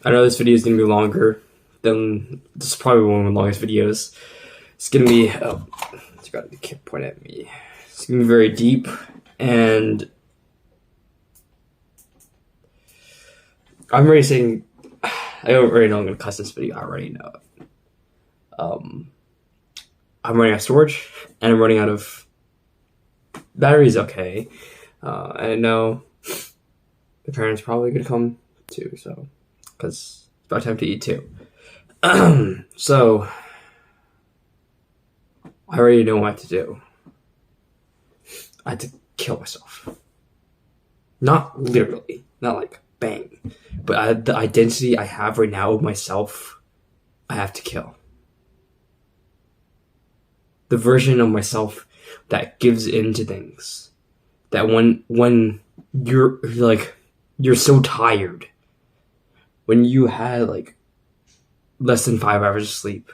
I know this video is going to be longer than, this is probably one of the longest videos. It's going to be, oh, it's got the kid point at me. It's going to be very deep, and I'm already saying, I already know I'm going to cuss this video, I already know it. I'm running out of storage, and I'm running out of batteries. Okay. I know the parents probably gonna come too, so, because it's about time to eat too. So, I already know what to do. I had to kill myself. Not literally, not like bang, but the identity I have right now of myself, I have to kill. The version of myself that gives in to things. That when you're like, you're so tired, when you had like less than 5 hours of sleep,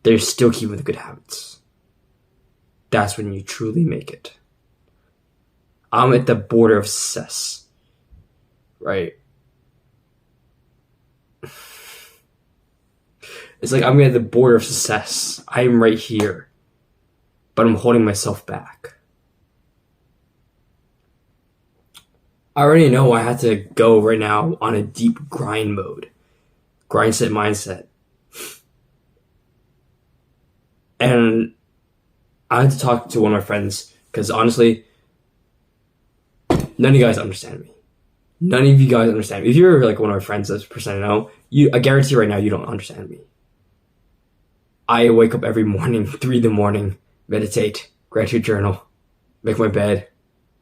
they're still keeping the good habits. That's when you truly make it. I'm at the border of success, right? It's like I'm at the border of success. I'm right here, but I'm holding myself back. I already know I had to go right now on a deep grind mode. Grind set mindset. And I had to talk to one of my friends, because honestly, none of you guys understand me. None of you guys understand me. If you're like one of my friends, that's percent I know, I guarantee right now you don't understand me. I wake up every morning, 3 in the morning, meditate, gratitude journal, make my bed,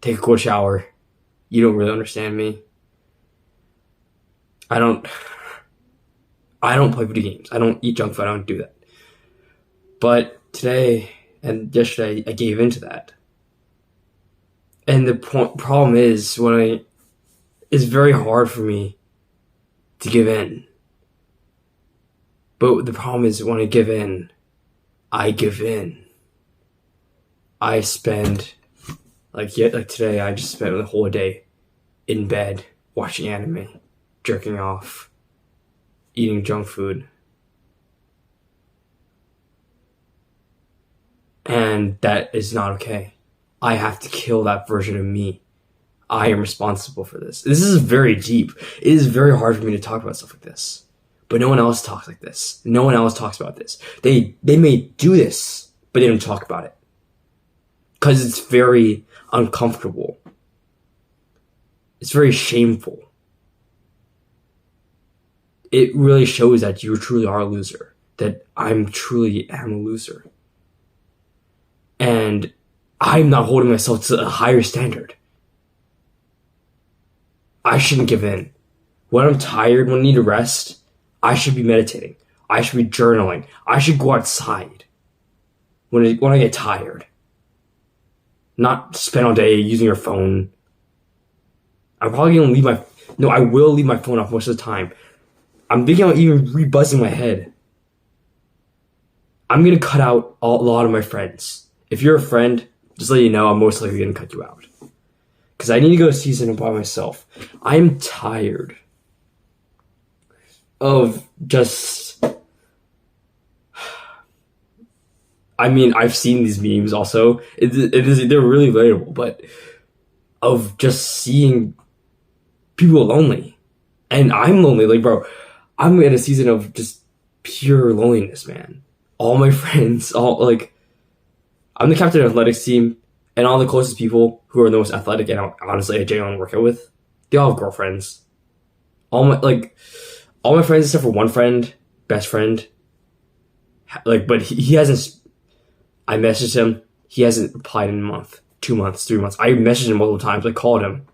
take a cold shower. You don't really understand me. I don't play video games. I don't eat junk food. I don't do that. But today and yesterday, I gave into that. And the problem is, it's very hard for me to give in. But the problem is, when I give in, I give in. I spend, like today, I just spent the whole day in bed, watching anime, jerking off, eating junk food. And that is not okay. I have to kill that version of me. I am responsible for this. This is very deep. It is very hard for me to talk about stuff like this. But no one else talks like this. No one else talks about this. They may do this, but they don't talk about it. Because it's very uncomfortable. It's very shameful. It really shows that you truly are a loser. That I'm truly am a loser. And I'm not holding myself to a higher standard. I shouldn't give in. When I'm tired, when I need to rest, I should be meditating. I should be journaling. I should go outside when I get tired. Not spend all day using your phone. I'm probably gonna I will leave my phone off most of the time. I'm thinking about even rebuzzing my head. I'm gonna cut out a lot of my friends. If you're a friend, just let you know, I'm most likely gonna cut you out. Because I need to go see something by myself. I'm tired of just... I mean, I've seen these memes also. They're really relatable, but of just seeing people lonely. And I'm lonely. Like, bro, I'm in a season of just pure loneliness, man. All my friends, I'm the captain of the athletics team, and all the closest people who are the most athletic and honestly I genuinely work out with, they all have girlfriends. All my friends except for one friend, best friend, but he hasn't. I messaged him. He hasn't replied in a month, 2 months, 3 months. I messaged him multiple times. I called him.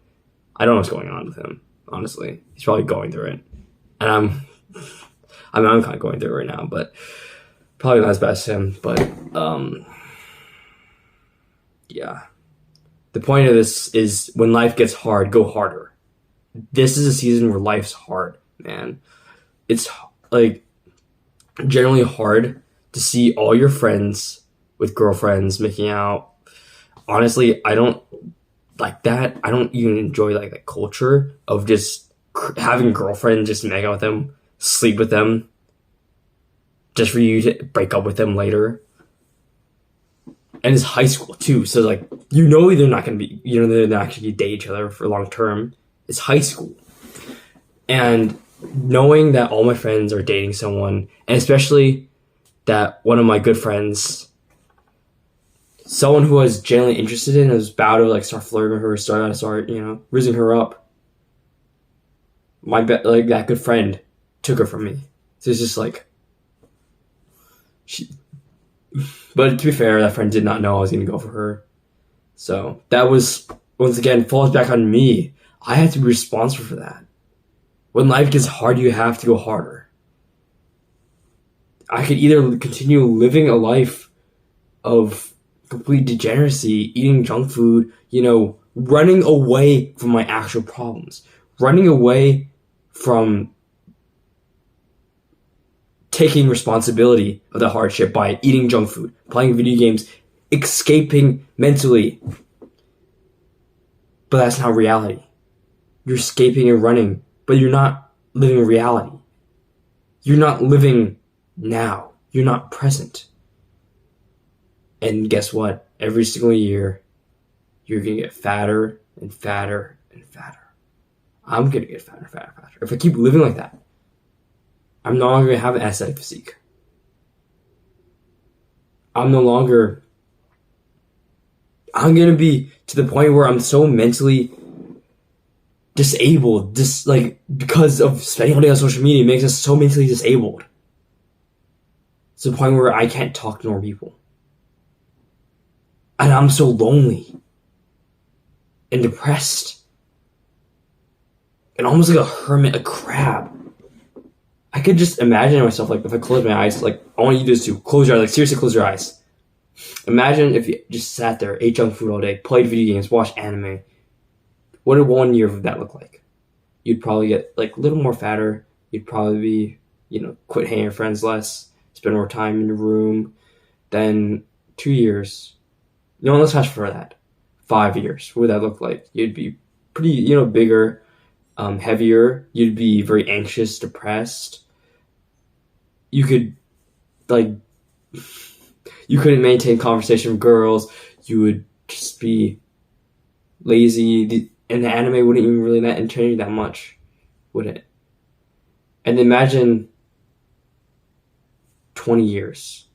I don't know what's going on with him. Honestly, he's probably going through it, and I'm kind of going through it right now, but probably not as bad as him. But yeah. The point of this is, when life gets hard, go harder. This is a season where life's hard, man. It's like generally hard to see all your friends with girlfriends making out. Honestly, I don't like that. I don't even enjoy like the culture of just having a girlfriend just to make out with them, sleep with them, just for you to break up with them later. And it's high school too, so like they're not gonna be, they're not actually date each other for long term. It's high school, and knowing that all my friends are dating someone, and especially that one of my good friends, someone who I was genuinely interested in, was about to like start flirting with her, start rizzing her up. That good friend took her from me. So it's just like But to be fair, that friend did not know I was going to go for her. So that was, once again, falls back on me. I have to be responsible for that. When life gets hard, you have to go harder. I could either continue living a life of complete degeneracy, eating junk food, running away from my actual problems, running away from taking responsibility of the hardship by eating junk food, playing video games, escaping mentally. But that's not reality. You're escaping and running, but you're not living reality. You're not living now. You're not present. And guess what? Every single year, you're going to get fatter and fatter and fatter. I'm going to get fatter and fatter and fatter. If I keep living like that, I'm no longer going to have an aesthetic physique. I'm going to be to the point where I'm so mentally disabled, because of spending all day on social media, it makes us so mentally disabled. To the point where I can't talk to normal people. And I'm so lonely and depressed and almost like a hermit, a crab. I could just imagine myself, if I close my eyes, I want you to do this, close your eyes, seriously close your eyes. Imagine if you just sat there, ate junk food all day, played video games, watched anime. What would 1 year of that look like? You'd probably get a little more fatter. You'd probably be, quit hanging with friends less, spend more time in your room. Then 2 years. Let's fast forward that. 5 years. What would that look like? You'd be pretty, bigger, heavier. You'd be very anxious, depressed. You could, you couldn't maintain conversation with girls. You would just be lazy. And the anime wouldn't even really entertain you that much, would it? And imagine 20 years.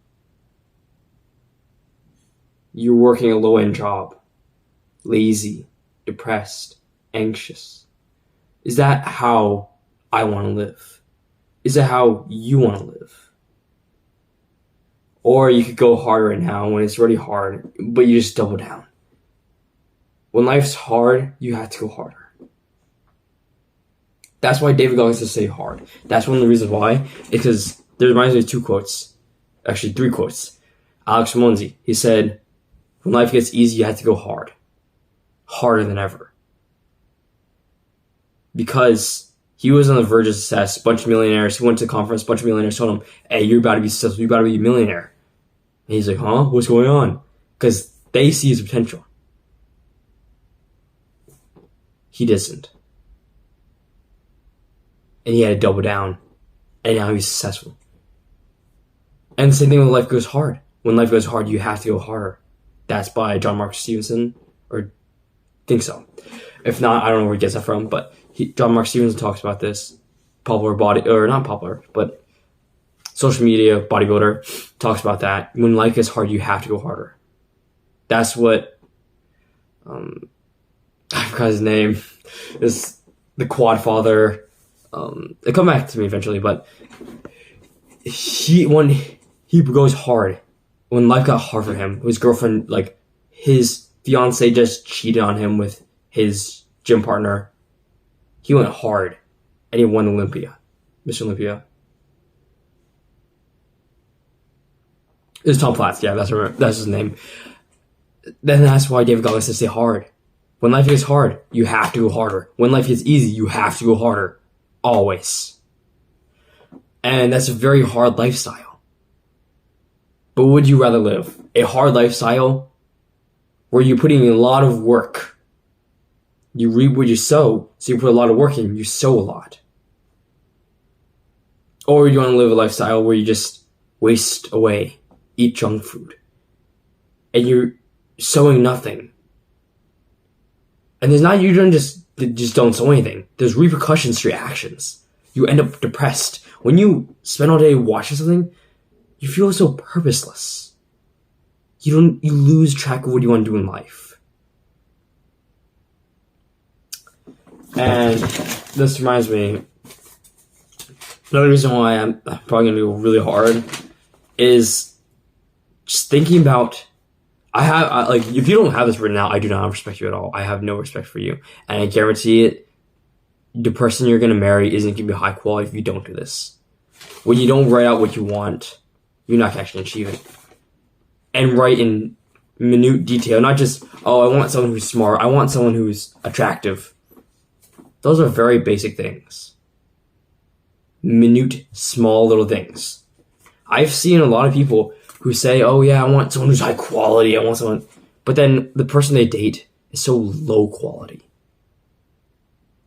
You're working a low-end job. Lazy, depressed, anxious. Is that how I want to live? Is that how you want to live? Or you could go harder right now when it's already hard, but you just double down. When life's hard, you have to go harder. That's why David Goggins says stay hard. That's one of the reasons why. It's because there reminds me of 2 quotes. Actually, 3 quotes. Alex Ramonzi, he said, when life gets easy, you have to go hard. Harder than ever. Because he was on the verge of success. A bunch of millionaires. He went to a conference. A bunch of millionaires told him, hey, you're about to be successful. You're about to be a millionaire. And he's like, huh? What's going on? Because they see his potential. He doesn't. And he had to double down. And now he's successful. And the same thing when life goes hard. When life goes hard, you have to go harder. That's by John Mark Stephenson. Or think so. If not, I don't know where he gets that from. But John Mark Stephenson talks about this. Not popular, but social media, bodybuilder, talks about that. When life gets hard, you have to go harder. That's what... I forgot his name. Is the Quad Father. It'll come back to me eventually, but when he goes hard, when life got hard for him, his girlfriend, his fiance just cheated on him with his gym partner. He went hard, and he won Mr. Olympia. It was Tom Platz, yeah, that's his name. Then that's why David Goggins says stay hard. When life gets hard, you have to go harder. When life gets easy, you have to go harder. Always. And that's a very hard lifestyle. But would you rather live a hard lifestyle where you're putting in a lot of work You reap what you sow, so you put a lot of work in, you sow a lot. Or you want to live a lifestyle where you just waste away, eat junk food, and you're sowing nothing. And there's not, you don't just don't sow anything. There's repercussions to your actions. You end up depressed. When you spend all day watching something, you feel so purposeless. You lose track of what you want to do in life. And this reminds me, another reason why I'm probably going to go really hard is just thinking about, if you don't have this written out, I do not respect you at all. I have no respect for you. And I guarantee it, the person you're going to marry isn't going to be high quality if you don't do this. When you don't write out what you want, you're not actually achieving it. And write in minute detail, not just, I want someone who's smart, I want someone who's attractive. Those are very basic things. Minute, small little things. I've seen a lot of people who say, oh yeah, I want someone who's high quality, I want someone, but then the person they date is so low quality.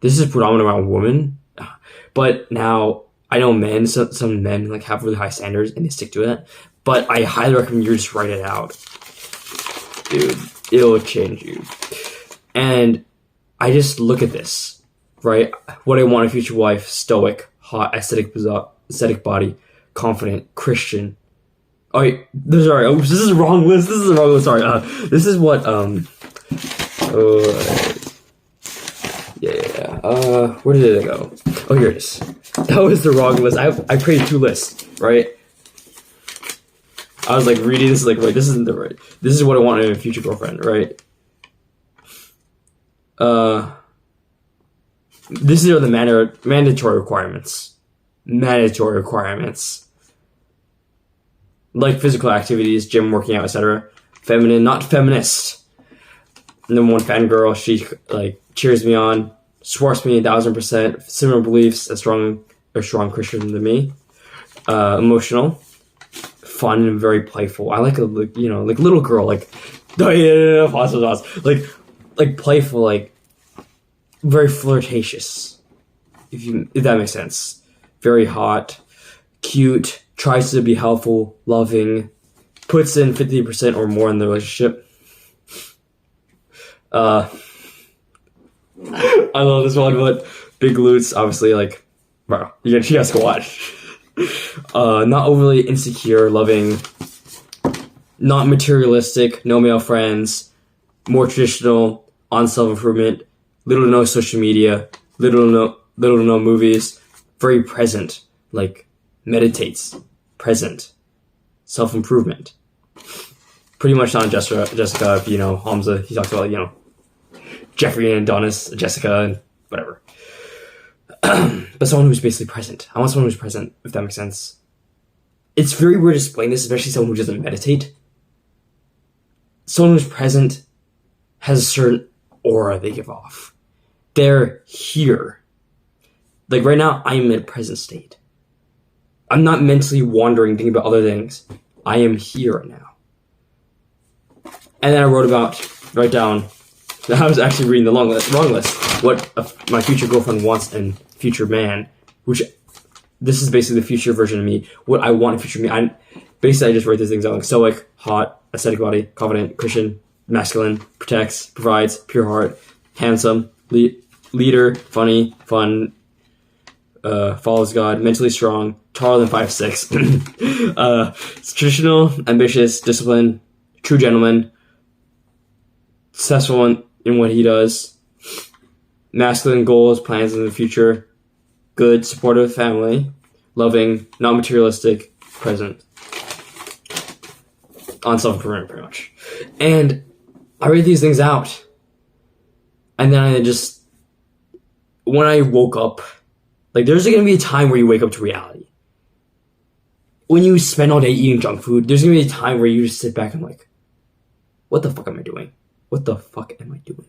This is predominant around women, but now I know men, some men like have really high standards and they stick to it, but I highly recommend you just write it out. Dude, it'll change you. And I just look at this, right? What I want a future wife: stoic, hot, aesthetic body, confident, Christian. Sorry, this is the wrong list. Sorry, this is what where did it go? Oh, here it is. That was the wrong list. I created 2 lists, right? I was like reading this, like, right, this isn't the right. This is what I want in a future girlfriend, right? These are the mandatory requirements. Mandatory requirements. Like physical activities, gym, working out, etc. Feminine, not feminist. Number 1 fangirl. She like cheers me on, supports me 1000%. Similar beliefs, a strong Christian than me. Emotional, fun, and very playful. I like a like little girl, like like playful, like very flirtatious. If that makes sense. Very hot, cute. Tries to be helpful, loving, puts in 50% or more in the relationship. I love this one, but big glutes, obviously, like, bro, she has to watch. Not overly insecure, loving, not materialistic, no male friends, more traditional, on self-improvement, little to no social media, little to no movies, very present, like, meditates, present, self-improvement. Pretty much not Jessica, Hamza, he talks about, Jeffrey and Adonis, Jessica, and whatever. But someone who's basically present. I want someone who's present, if that makes sense. It's very weird to explain this, especially someone who doesn't meditate. Someone who's present has a certain aura they give off. They're here. Like right now, I'm in a present state. I'm not mentally wandering, thinking about other things. I am here right now. And then I write down, I was actually reading the wrong list, what my future girlfriend wants and future man, which this is basically the future version of me, what I want in future me. I just write these things out, like stoic, hot, aesthetic body, confident, Christian, masculine, protects, provides, pure heart, handsome, leader, funny, fun, follows God, mentally strong, taller than 5'6", traditional, ambitious, disciplined, true gentleman, successful in what he does, masculine goals, plans in the future, good, supportive family, loving, not materialistic, present, on self-improvement, pretty much. And I read these things out, and then when I woke up, like, there's going to be a time where you wake up to reality. When you spend all day eating junk food, there's going to be a time where you just sit back and like, what the fuck am I doing? What the fuck am I doing?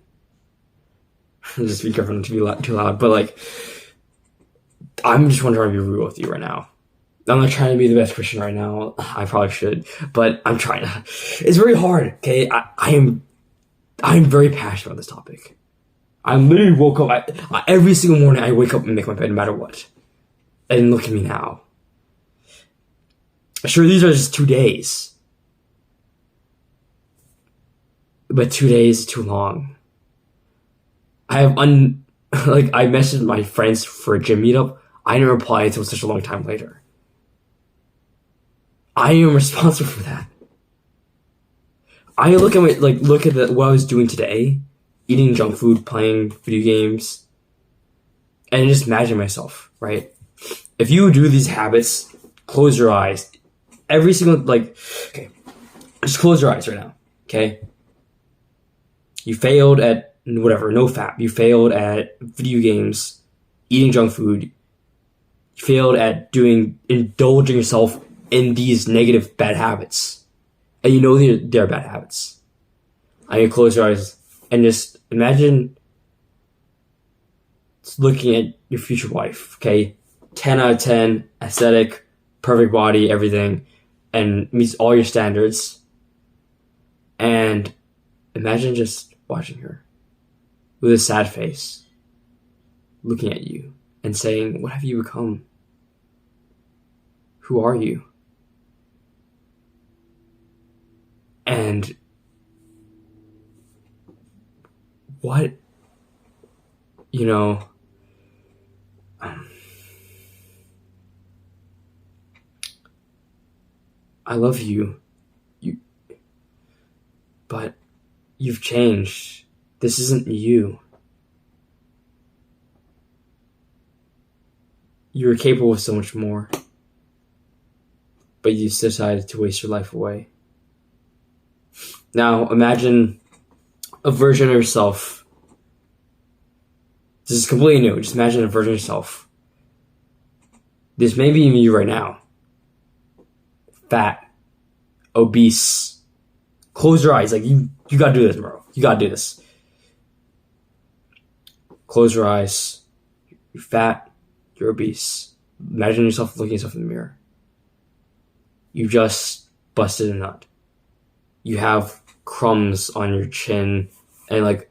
Just be careful not to be too loud, but like, I'm just trying to be real with you right now. I'm not trying to be the best Christian right now. I probably should, but I'm trying to. It's very hard, okay? I'm very passionate about this topic. I literally woke up. Every single morning, I wake up and make my bed no matter what. And look at me now. Sure, these are just 2 days. But 2 days is too long. I messaged my friends for a gym meetup. I didn't reply until such a long time later. I am responsible for that. I look at what I was doing today, eating junk food, playing video games, and just imagine myself, right? If you do these habits, close your eyes. Every single, okay, just close your eyes right now, okay? You failed at whatever, no fap. You failed at video games, eating junk food. You failed at indulging yourself in these negative bad habits. And you know they're bad habits. And you close your eyes and just imagine looking at your future wife, okay? 10 out of 10, aesthetic, perfect body, everything, and meets all your standards. And imagine just watching her with a sad face, looking at you and saying, what have you become? Who are you? And what, I love you, but you've changed. This isn't you. You were capable of so much more, but you decided to waste your life away. Now, imagine a version of yourself. This is completely new. Just imagine a version of yourself. This may be you right now. Fat, obese. Close your eyes. You gotta do this, bro. You gotta do this. Close your eyes. You're fat. You're obese. Imagine yourself looking at yourself in the mirror. You just busted a nut. You have crumbs on your chin and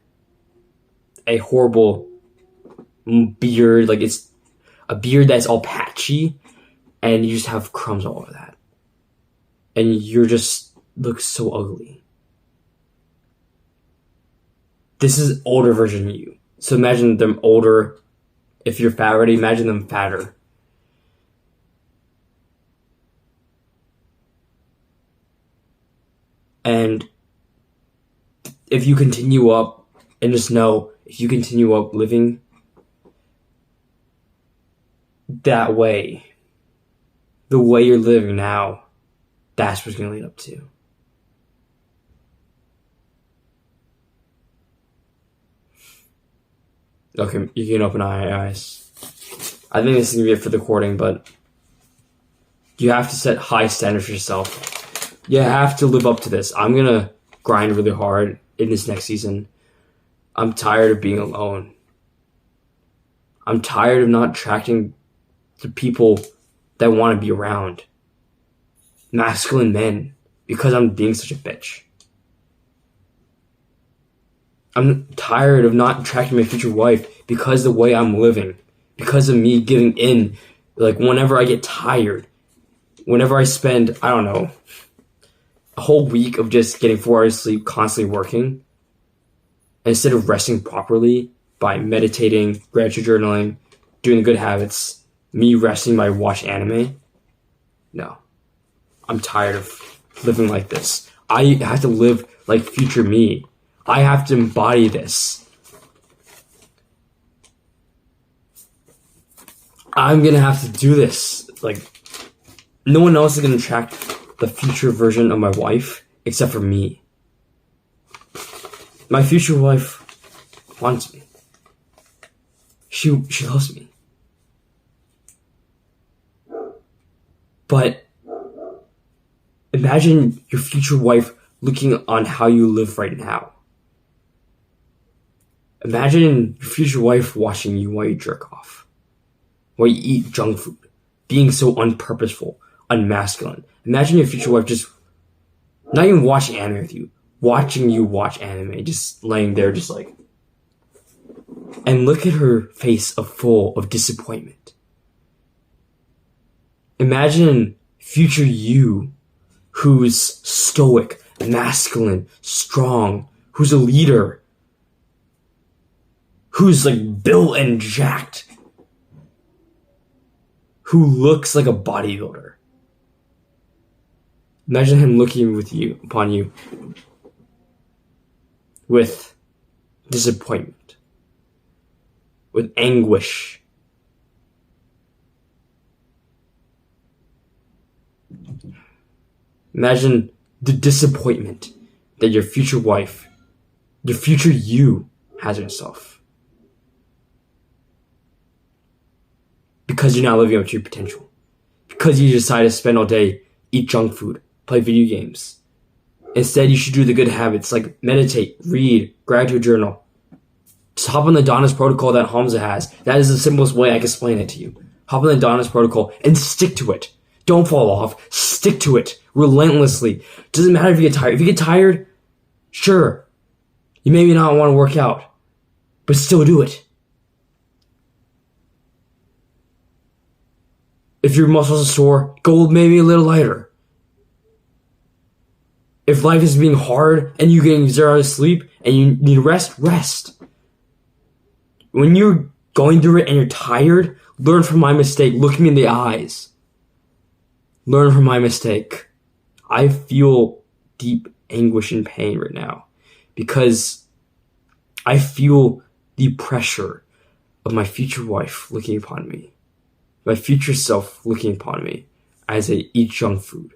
a horrible beard. It's a beard that's all patchy and you just have crumbs all over that. And you're just look so ugly. This is older version of you. So imagine them older. If you're fat already, imagine them fatter. And if you continue up, and just know, if you continue up living that way, the way you're living now, that's what's going to lead up to. Okay, you can open your eyes. I think this is going to be it for the recording, but you have to set high standards for yourself. You have to live up to this. I'm going to grind really hard in this next season. I'm tired of being alone. I'm tired of not attracting the people that want to be around. Masculine men. Because I'm being such a bitch. I'm tired of not attracting my future wife because the way I'm living. Because of me giving in. Whenever I get tired. Whenever I spend, I don't know, a whole week of just getting 4 hours of sleep, constantly working. Instead of resting properly by meditating, gratitude journaling, doing the good habits, me resting by watch anime. No. I'm tired of living like this. I have to live like future me. I have to embody this. I'm going to have to do this. No one else is going to attract the future version of my wife except for me. My future wife wants me. She loves me. But imagine your future wife looking on how you live right now. Imagine your future wife watching you while you jerk off. While you eat junk food. Being so unpurposeful, unmasculine. Imagine your future wife just not even watching anime with you. Watching you watch anime. Just laying there just and look at her face full of disappointment. Imagine future you who's stoic, masculine, strong, who's a leader, who's like built and jacked, who looks like a bodybuilder. Imagine him looking upon you with disappointment, with anguish. Imagine the disappointment that your future wife, your future you, has in herself. Because you're not living up to your potential. Because you decide to spend all day, eat junk food, play video games. Instead, you should do the good habits like meditate, read, gratitude journal. Just hop on the Adonis protocol that Hamza has. That is the simplest way I can explain it to you. Hop on the Adonis protocol and stick to it. Don't fall off. Stick to it relentlessly. Doesn't matter if you get tired. If you get tired, sure, you maybe not want to work out, but still do it. If your muscles are sore, go maybe a little lighter. If life is being hard and you're getting 0 hours of sleep and you need rest, rest. When you're going through it and you're tired, learn from my mistake. Look me in the eyes. Learn from my mistake. I feel deep anguish and pain right now because I feel the pressure of my future wife looking upon me, my future self looking upon me as I eat junk food.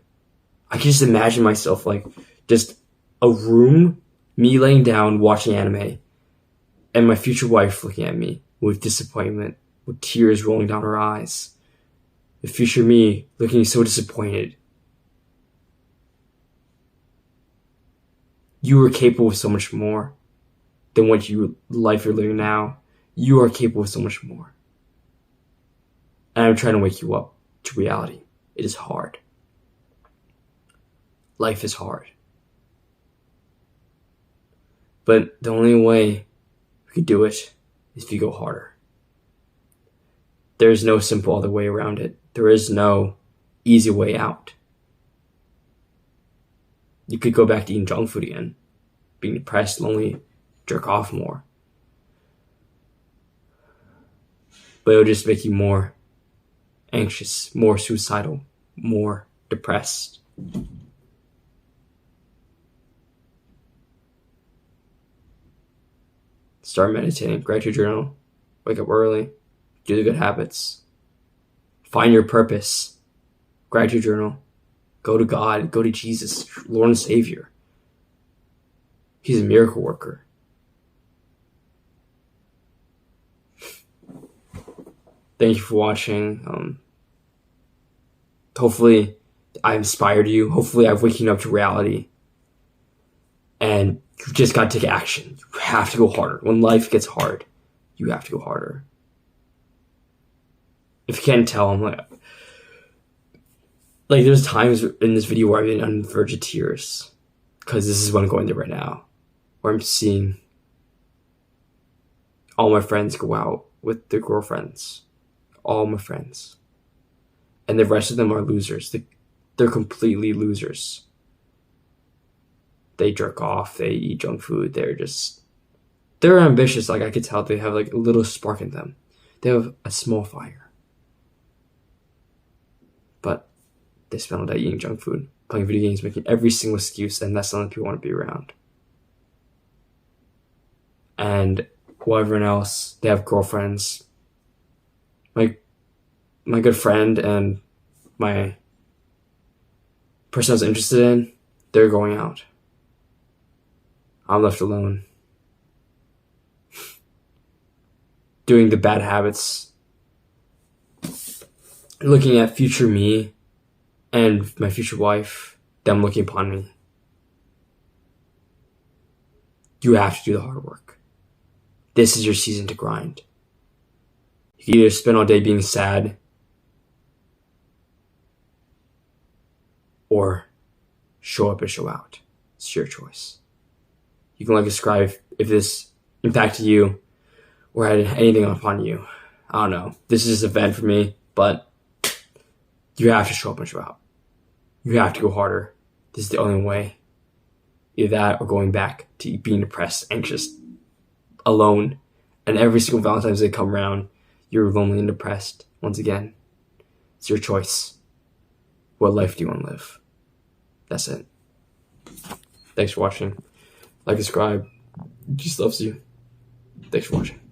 I can just imagine myself like just a room, me laying down watching anime, and my future wife looking at me with disappointment, with tears rolling down her eyes. The future me looking so disappointed. You are capable of so much more than what life you're living now. You are capable of so much more. And I'm trying to wake you up to reality. It is hard. Life is hard. But the only way we can do it is if you go harder. There is no simple other way around it. There is no easy way out. You could go back to eating junk food again, being depressed, lonely, jerk off more. But it'll just make you more anxious, more suicidal, more depressed. Start meditating, gratitude journal, wake up early, do the good habits, find your purpose, gratitude journal, go to God, go to Jesus, Lord and Savior. He's a miracle worker. Thank you for watching. Hopefully I inspired you. Hopefully I've waking up to reality. And you just got to take action. You have to go harder. When life gets hard, you have to go harder. If you can't tell, I'm like there's times in this video where I've been on the verge of tears. Because this is what I'm going through right now. Where I'm seeing all my friends go out with their girlfriends. All my friends. And the rest of them are losers. They're completely losers. They jerk off, they eat junk food, they're ambitious, like I could tell they have like a little spark in them. They have a small fire. But they spend all day eating junk food, playing video games, making every single excuse, and that's something people want to be around. And while everyone else, they have girlfriends. My good friend and my person I was interested in, they're going out. I'm left alone. Doing the bad habits. Looking at future me and my future wife, them looking upon me. You have to do the hard work. This is your season to grind. You can either spend all day being sad or show up and show out. It's your choice. You can like subscribe if this impacted you or had anything upon you. I don't know. This is a event for me, but you have to show up and show out. You have to go harder. This is the only way. Either that or going back to being depressed, anxious, alone. And every single Valentine's Day come around, you're lonely and depressed. Once again, it's your choice. What life do you want to live? That's it. Thanks for watching. Like, subscribe. Jesus loves you. Thanks for watching.